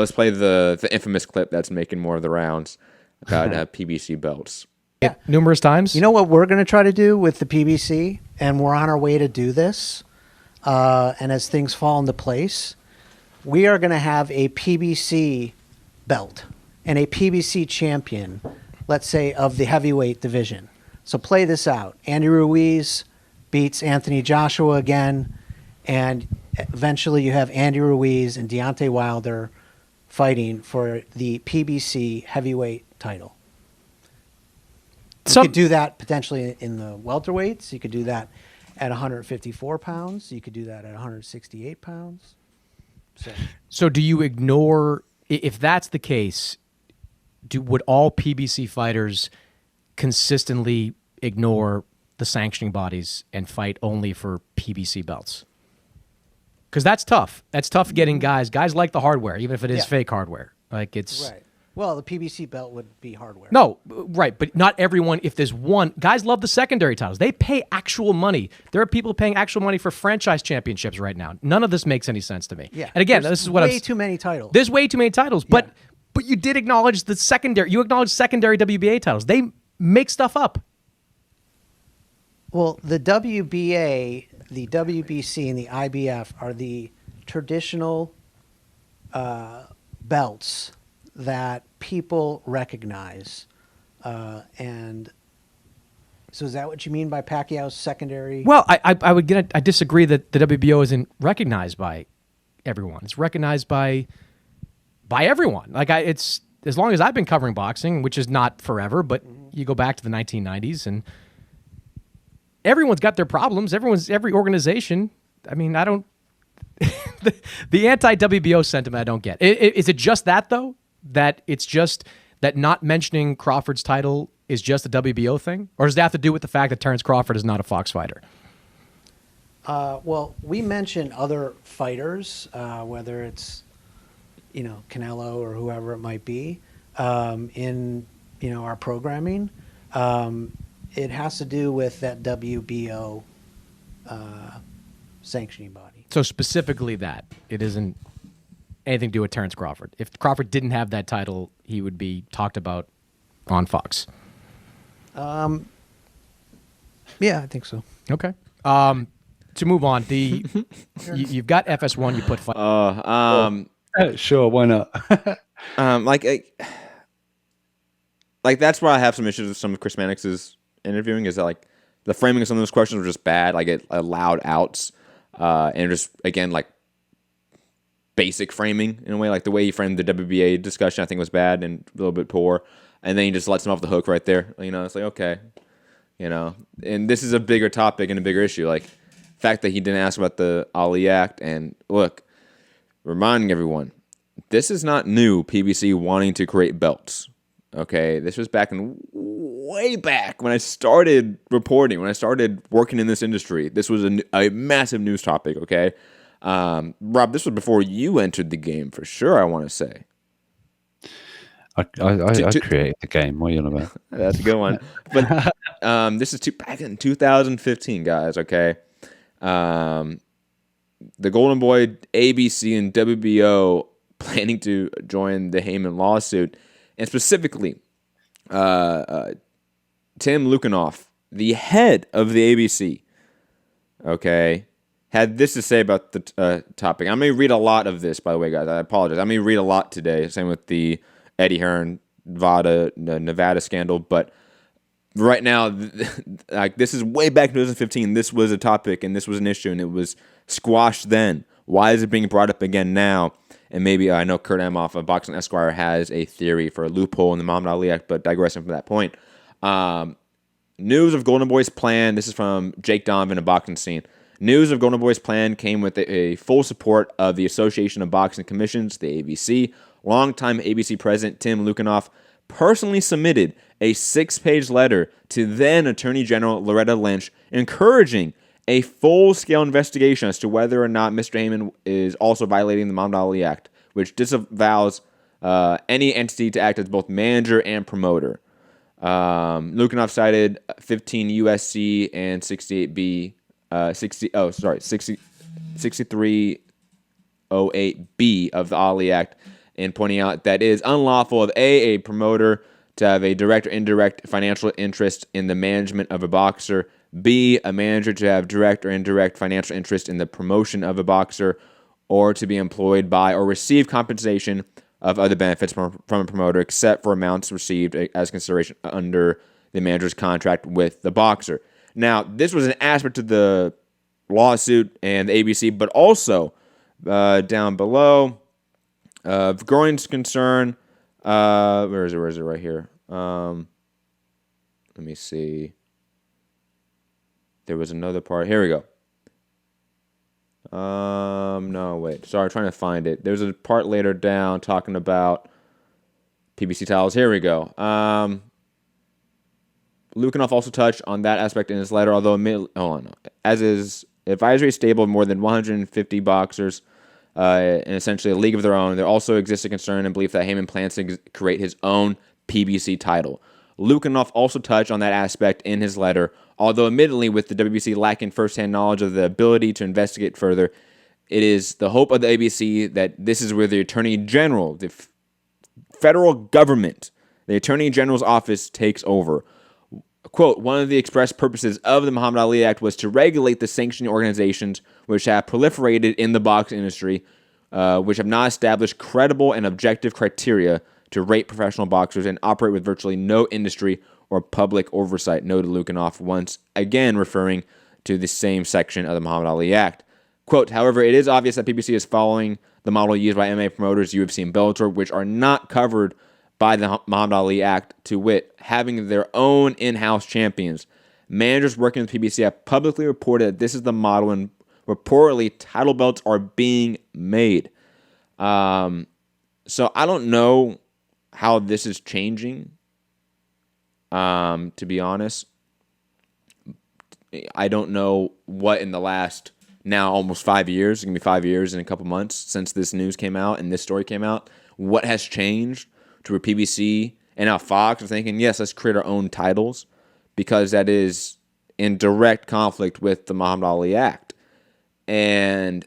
let's play the infamous clip that's making more of the rounds about PBC belts. Yeah. Numerous times. You know what we're going to try to do with the PBC, and we're on our way to do this. And as things fall into place, we are going to have a PBC belt and a PBC champion, let's say, of the heavyweight division. So play this out. Andy Ruiz beats Anthony Joshua again, and eventually you have Andy Ruiz and Deontay Wilder fighting for the PBC heavyweight title. You could do that potentially in the welterweights. You could do that at 154 pounds. You could do that at 168 pounds. So do you ignore, if that's the case, would all PBC fighters consistently ignore the sanctioning bodies and fight only for PBC belts? Because that's tough. That's tough getting guys. Guys like the hardware, even if it is fake hardware. Like it's right. Well, the PBC belt would be hardware. No, right, but not everyone. If there's one, guys love the secondary titles. They pay actual money. There are people paying actual money for franchise championships right now. None of this makes any sense to me. Yeah, and again, this is what way too many titles. There's way too many titles, but you did acknowledge the secondary. You acknowledged secondary WBA titles. They make stuff up. Well, the WBA, the WBC, and the IBF are the traditional belts that people recognize. And so is that what you mean by Pacquiao's secondary? Well, I disagree that the WBO isn't recognized by everyone. It's recognized by everyone. Like it's as long as I've been covering boxing, which is not forever, but you go back to the 1990s and everyone's got their problems. Every organization. I mean, I don't the anti-WBO sentiment I don't get. Is it just that though? That it's just that not mentioning Crawford's title is just a WBO thing? Or does that have to do with the fact that Terrence Crawford is not a Fox fighter? Well, we mention other fighters, whether it's, Canelo or whoever it might be, in, our programming. It has to do with that WBO sanctioning body. So specifically that. It isn't anything to do with Terrence Crawford. If Crawford didn't have that title, he would be talked about on Fox. Yeah, I think so. Okay. To move on, you've got FS1. You put sure, why not? Like that's where I have some issues with some of Chris Mannix's interviewing. Is that like the framing of some of those questions were just bad. Like it allowed outs, and just again like basic framing in a way. Like the way he framed the WBA discussion, I think was bad and a little bit poor. And then he just lets him off the hook right there. It's like okay, And this is a bigger topic and a bigger issue. Like the fact that he didn't ask about the Ali Act. And look, reminding everyone, this is not new. PBC wanting to create belts. Okay, this was way back when I started reporting, when I started working in this industry. This was a massive news topic. Okay. Rob, this was before you entered the game for sure, I want to say. I created the game. What are you on about? That's a good one. But this is back in 2015, guys, okay? The Golden Boy, ABC, and WBO planning to join the Heyman lawsuit. And specifically, Tim Luchanoff, the head of the ABC, okay, had this to say about the topic. I may read a lot of this, by the way, guys. I apologize. I may read a lot today. Same with the Eddie Hearn, Nevada scandal. But right now, like this is way back in 2015. This was a topic and this was an issue, and it was squashed then. Why is it being brought up again now? And maybe I know Kurt Emhoff of Boxing Esquire has a theory for a loophole in the Muhammad Ali Act, but digressing from that point. News of Golden Boy's plan. This is from Jake Donovan of Boxing Scene. News of Golden Boy's plan came with a full support of the Association of Boxing Commissions, the ABC. Longtime ABC president Tim Luchanoff personally submitted a 6-page letter to then Attorney General Loretta Lynch encouraging a full-scale investigation as to whether or not Mr. Heyman is also violating the Muhammad Ali Act, which disavows any entity to act as both manager and promoter. Luchanoff cited 15 USC and 68B, 6308B of the Ali Act in pointing out that it is unlawful of a promoter to have a direct or indirect financial interest in the management of a boxer, B, a manager to have direct or indirect financial interest in the promotion of a boxer, or to be employed by or receive compensation of other benefits from a promoter, except for amounts received as consideration under the manager's contract with the boxer. Now, this was an aspect of the lawsuit and the ABC, but also down below, of growing concern. Where is it? Right here. Let me see. There was another part. Here we go. No, wait. Sorry, I'm trying to find it. There's a part later down talking about PBC titles. Here we go. Lukinoff also touched on that aspect in his letter, although as his advisory stable of more than 150 boxers in essentially a league of their own, there also exists a concern and belief that Heyman plans to create his own PBC title. Lukinoff also touched on that aspect in his letter, although admittedly with the WBC lacking firsthand knowledge of the ability to investigate further, it is the hope of the ABC that this is where the Attorney General, the federal government, the Attorney General's office takes over. Quote, one of the express purposes of the Muhammad Ali Act was to regulate the sanctioning organizations which have proliferated in the box industry, which have not established credible and objective criteria to rate professional boxers and operate with virtually no industry or public oversight, noted Lukinoff, once again referring to the same section of the Muhammad Ali Act. Quote, however, it is obvious that PBC is following the model used by MMA promoters, UFC, and Bellator, which are not covered by the Muhammad Ali Act, to wit, having their own in-house champions. Managers working with PBC have publicly reported that this is the model and reportedly title belts are being made. So I don't know how this is changing, to be honest. I don't know what in the last now almost 5 years, it's going to be 5 years in a couple months since this news came out and this story came out, what has changed to where PBC and now Fox are thinking, yes, let's create our own titles, because that is in direct conflict with the Muhammad Ali Act. And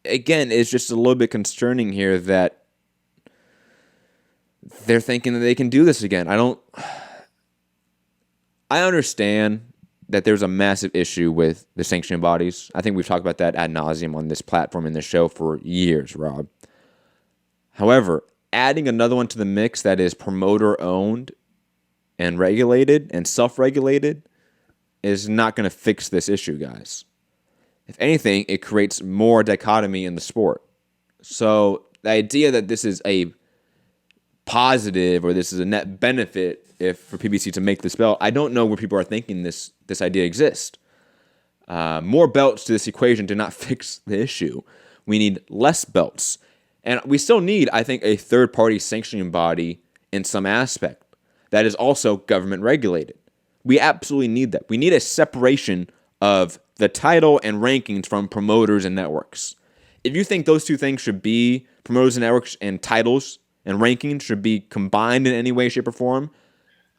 again, it's just a little bit concerning here that they're thinking that they can do this again. I understand that there's a massive issue with the sanctioning bodies. I think we've talked about that ad nauseum on this platform in this show for years, Rob. However, adding another one to the mix that is promoter-owned and regulated and self-regulated is not going to fix this issue, guys. If anything, it creates more dichotomy in the sport. So the idea that this is a positive or this is a net benefit for PBC to make this belt, I don't know where people are thinking this idea exists. More belts to this equation do not fix the issue. We need less belts. And we still need, I think, a third-party sanctioning body in some aspect that is also government regulated. We absolutely need that. We need a separation of the title and rankings from promoters and networks. If you think those two things should be, promoters and networks and titles and rankings should be combined in any way, shape, or form,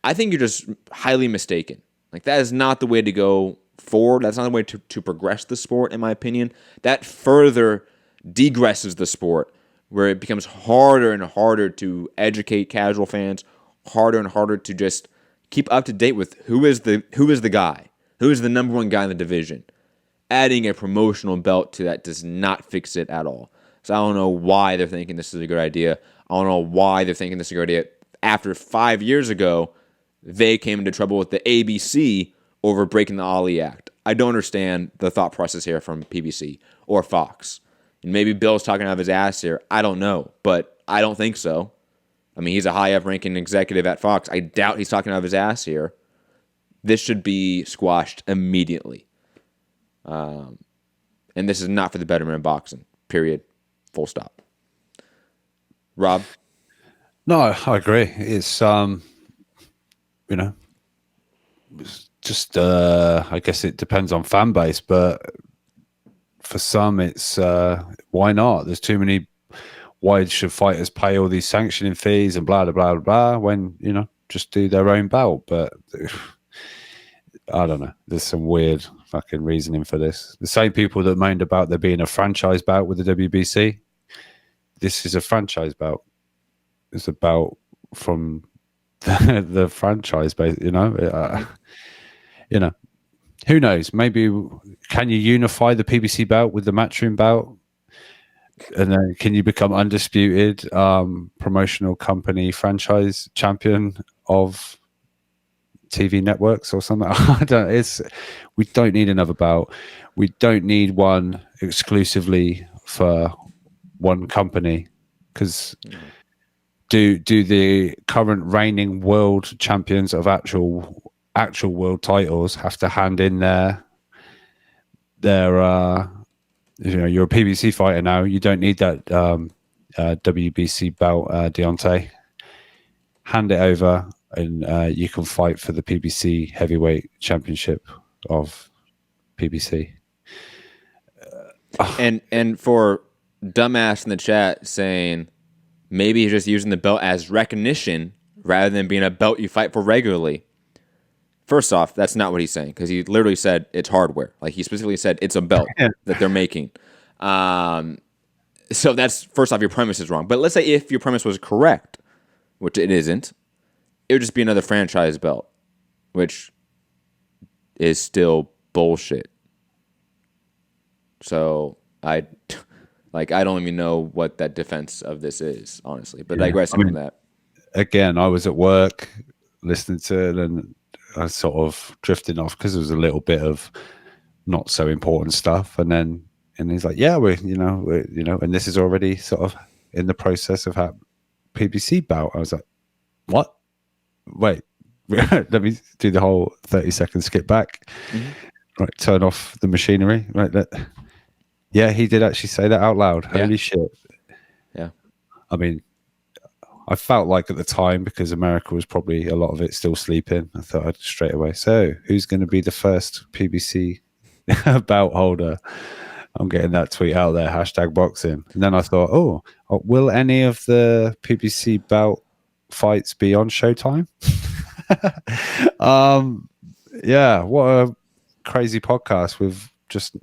I think you're just highly mistaken. Like, that is not the way to go forward. That's not the way to progress the sport, in my opinion. That further degresses the sport, where it becomes harder and harder to educate casual fans, harder and harder to just keep up to date with who is the guy, who is the number one guy in the division. Adding a promotional belt to that does not fix it at all. So I don't know why they're thinking this is a good idea. I don't know why they're thinking this is a good idea. After 5 years ago, they came into trouble with the ABC over breaking the Ali Act. I don't understand the thought process here from PBC or Fox. And maybe Bill's talking out of his ass here. I don't know, but I don't think so. I mean, he's a high up-ranking executive at Fox. I doubt he's talking out of his ass here. This should be squashed immediately. And this is not for the betterment of boxing. Period. Full stop. Rob? No, I agree. It's, it's just, I guess it depends on fan base, but for some, it's why not? There's too many. Why should fighters pay all these sanctioning fees and blah, blah, blah, blah, when, just do their own belt? But I don't know. There's some weird fucking reasoning for this. The same people that moaned about there being a franchise bout with the WBC, this is a franchise belt. It's a belt from the franchise, but you know, who knows? Maybe can you unify the PBC belt with the Matchroom belt, and then can you become undisputed promotional company franchise champion of TV networks or something? I don't. We don't need another belt. We don't need one exclusively for one company, because do the current reigning world champions of actual world titles have to hand in their you're a PBC fighter now, you don't need that WBC belt, Deontay. Hand it over and you can fight for the PBC heavyweight championship of PBC. And for dumbass in the chat saying maybe he's just using the belt as recognition rather than being a belt you fight for regularly. First off, that's not what he's saying, because he literally said it's hardware. Like, he specifically said it's a belt that they're making. So that's, first off, your premise is wrong. But let's say if your premise was correct, which it isn't, it would just be another franchise belt, which is still bullshit. So I don't even know what that defense of this is, honestly. But digressing from that. Again, I was at work listening to it, and I sort of drifting off because there was a little bit of not so important stuff, and he's like, "Yeah, we're and this is already sort of in the process of how PBC bout." I was like, "What? Wait, let me do the whole 30-second skip back. Mm-hmm. Right, turn off the machinery. Right, yeah, he did actually say that out loud. Holy shit! Yeah, I mean." I felt like at the time, because America was probably a lot of it still sleeping, I thought I'd straight away, so who's going to be the first PBC bout holder? I'm getting that tweet out there, #boxing. And then I thought, will any of the PBC bout fights be on Showtime? Yeah, what a crazy podcast with just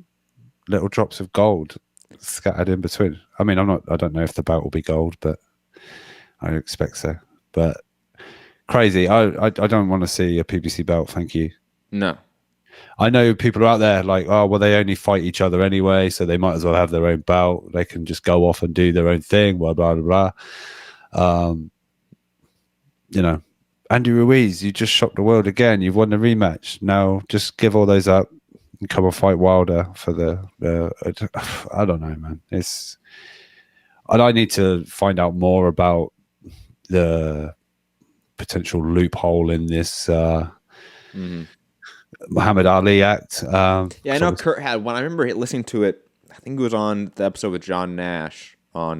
little drops of gold scattered in between. I mean, I don't know if the bout will be gold, but I expect so. But crazy. I don't want to see a PBC belt, thank you. No. I know people are out there like, oh, well, they only fight each other anyway, so they might as well have their own bout. They can just go off and do their own thing, blah, blah, blah, blah. Andy Ruiz, you just shocked the world again. You've won the rematch. Now just give all those up and come and fight Wilder for the I don't know, man. And I need to find out more about the potential loophole in this Muhammad Ali Act. I know Kurt had one. I remember listening to it. I think it was on the episode with John Nash on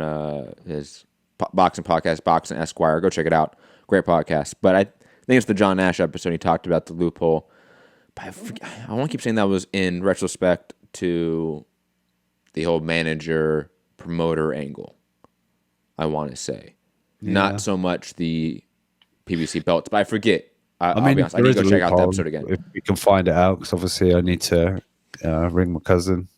his boxing podcast, Boxing Esquire. Go check it out. Great podcast. But I think it's the John Nash episode. He talked about the loophole. But I want to keep saying that was in retrospect to the whole manager promoter angle. I want to say, not so much the PBC belts, but I forget. I'll be honest. I need to go check out the episode again. If we can find it out, because obviously I need to ring my cousin.